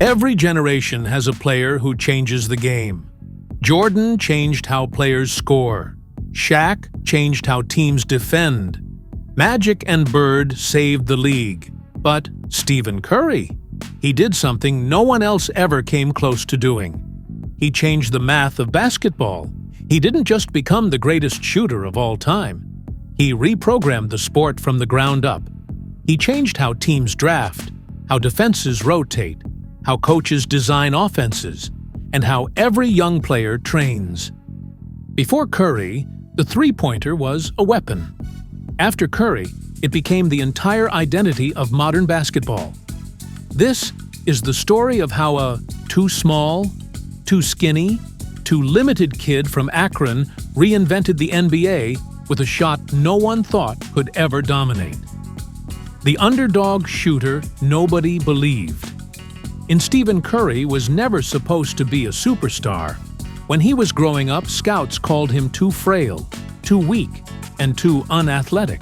Every generation has a player who changes the game. Jordan changed how players score. Shaq changed how teams defend. Magic and Bird saved the league. But Stephen Curry, he did something no one else ever came close to doing. He changed the math of basketball. He didn't just become the greatest shooter of all time. He reprogrammed the sport from the ground up. He changed how teams draft, how defenses rotate, how coaches design offenses, and how every young player trains. Before Curry, the three-pointer was a weapon. After Curry, it became the entire identity of modern basketball. This is the story of how a too small, too skinny, too limited kid from Akron reinvented the NBA with a shot no one thought could ever dominate. The underdog shooter nobody believed. And Stephen Curry was never supposed to be a superstar. When he was growing up, scouts called him too frail, too weak, and too unathletic.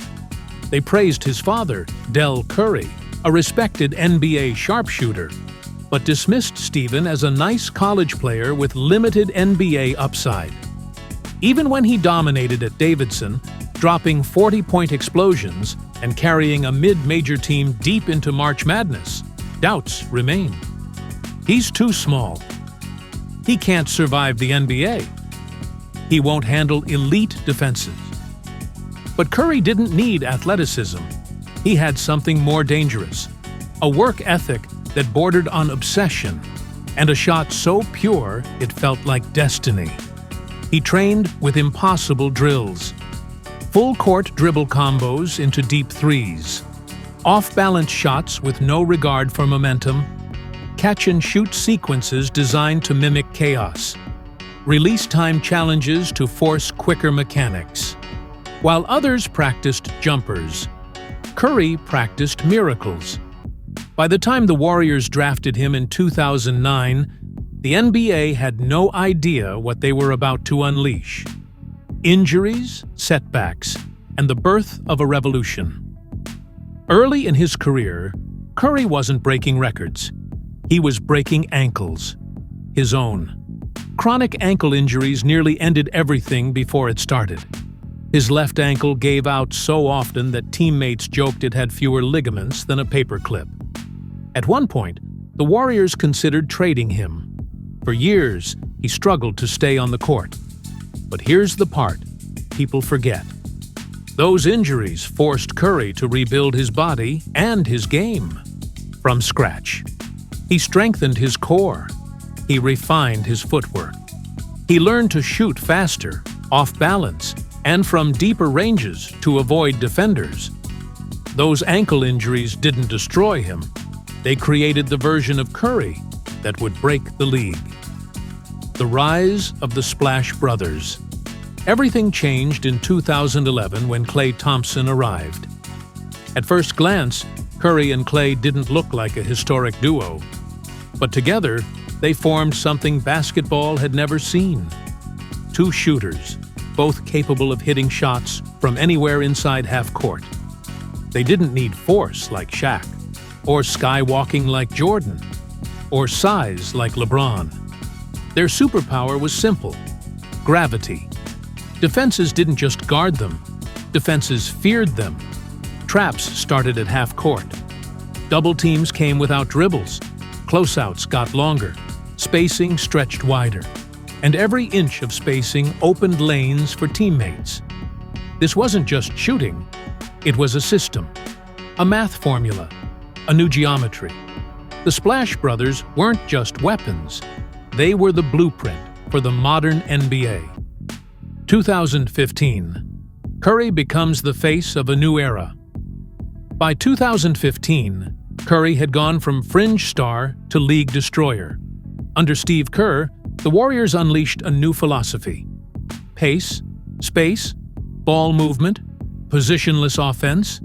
They praised his father, Del Curry, a respected NBA sharpshooter, but dismissed Stephen as a nice college player with limited NBA upside. Even when he dominated at Davidson, dropping 40-point explosions and carrying a mid-major team deep into March Madness, doubts remained. He's too small. He can't survive the NBA. He won't handle elite defenses. But Curry didn't need athleticism. He had something more dangerous, a work ethic that bordered on obsession, and a shot so pure it felt like destiny. He trained with impossible drills, full-court dribble combos into deep threes, off-balance shots with no regard for momentum, catch-and-shoot sequences designed to mimic chaos, release time challenges to force quicker mechanics. While others practiced jumpers, Curry practiced miracles. By the time the Warriors drafted him in 2009, the NBA had no idea what they were about to unleash. Injuries, setbacks, and the birth of a revolution. Early in his career, Curry wasn't breaking records. He was breaking ankles. His own. Chronic ankle injuries nearly ended everything before it started. His left ankle gave out so often that teammates joked it had fewer ligaments than a paperclip. At one point, the Warriors considered trading him. For years, he struggled to stay on the court. But here's the part people forget. Those injuries forced Curry to rebuild his body and his game from scratch. He strengthened his core. He refined his footwork. He learned to shoot faster, off balance, and from deeper ranges to avoid defenders. Those ankle injuries didn't destroy him. They created the version of Curry that would break the league. The rise of the Splash Brothers. Everything changed in 2011 when Klay Thompson arrived. At first glance, Curry and Klay didn't look like a historic duo. But together, they formed something basketball had never seen. Two shooters, both capable of hitting shots from anywhere inside half court. They didn't need force like Shaq, or skywalking like Jordan, or size like LeBron. Their superpower was simple: gravity. Defenses didn't just guard them, defenses feared them. Traps started at half court. Double teams came without dribbles. Closeouts got longer. Spacing stretched wider. And every inch of spacing opened lanes for teammates. This wasn't just shooting. It was a system, a math formula, a new geometry. The Splash Brothers weren't just weapons. They were the blueprint for the modern NBA. 2015. Curry becomes the face of a new era. By 2015, Curry had gone from fringe star to league destroyer. Under Steve Kerr, the Warriors unleashed a new philosophy: pace, space, ball movement, positionless offense.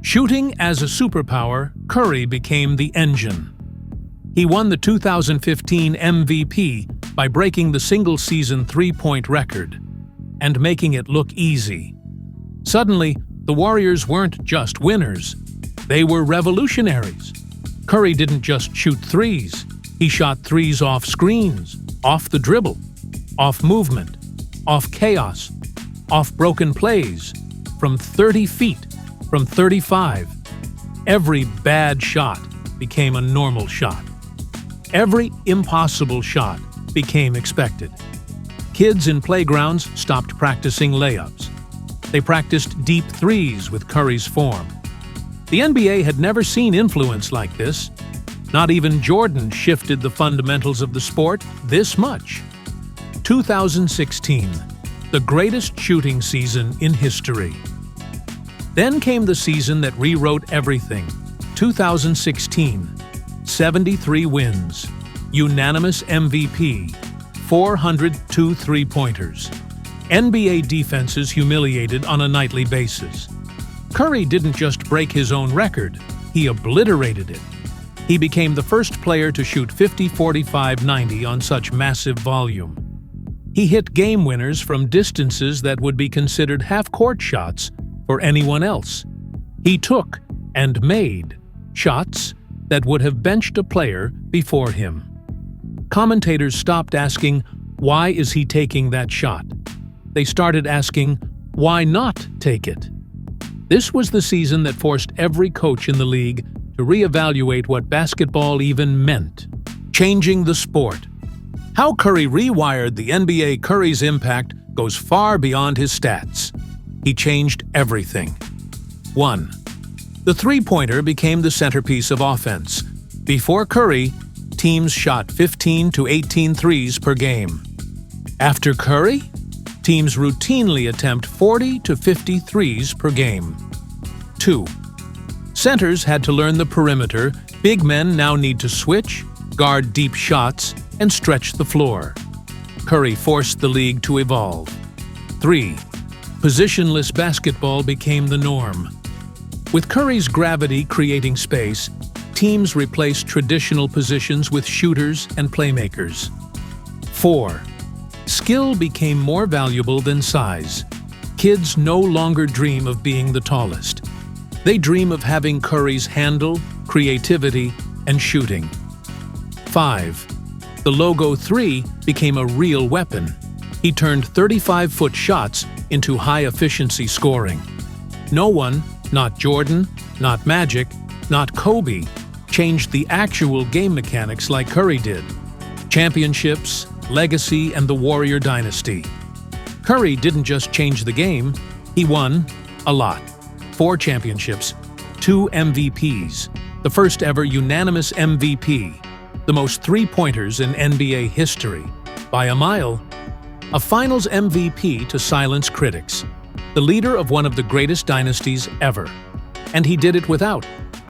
Shooting as a superpower, Curry became the engine. He won the 2015 MVP by breaking the single-season three-point record and making it look easy. Suddenly, the Warriors weren't just winners. They were revolutionaries. Curry didn't just shoot threes. He shot threes off screens, off the dribble, off movement, off chaos, off broken plays, from 30 feet, from 35. Every bad shot became a normal shot. Every impossible shot became expected. Kids in playgrounds stopped practicing layups. They practiced deep threes with Curry's form. The NBA had never seen influence like this. Not even Jordan shifted the fundamentals of the sport this much. 2016, the greatest shooting season in history. Then came the season that rewrote everything. 2016, 73 wins, unanimous MVP, 402 three-pointers. NBA defenses humiliated on a nightly basis. Curry didn't just break his own record, he obliterated it. He became the first player to shoot 50, 45, 90 on such massive volume. He hit game winners from distances that would be considered half-court shots for anyone else. He took and made shots that would have benched a player before him. Commentators stopped asking, "Why is he taking that shot?" They started asking, "Why not take it?" This was the season that forced every coach in the league to reevaluate what basketball even meant, changing the sport. How Curry rewired the NBA. Curry's impact goes far beyond his stats. He changed everything. 1. The three-pointer became the centerpiece of offense. Before Curry, teams shot 15 to 18 threes per game. After Curry, teams routinely attempt 40 to 50 threes per game. 2. Centers had to learn the perimeter. Big men now need to switch, guard deep shots, and stretch the floor. Curry forced the league to evolve. 3. Positionless basketball became the norm. With Curry's gravity creating space, teams replaced traditional positions with shooters and playmakers. 4. Skill became more valuable than size. Kids no longer dream of being the tallest. They dream of having Curry's handle, creativity, and shooting. 5. The logo 3 became a real weapon. He turned 35-foot shots into high-efficiency scoring. No one, not Jordan, not Magic, not Kobe, changed the actual game mechanics like Curry did. Championships, legacy, and the Warrior dynasty. Curry didn't just change the game, he won a lot. 4 championships, 2 MVPs, the first ever unanimous MVP, the most three-pointers in NBA history, by a mile, a finals MVP to silence critics, the leader of one of the greatest dynasties ever. And he did it without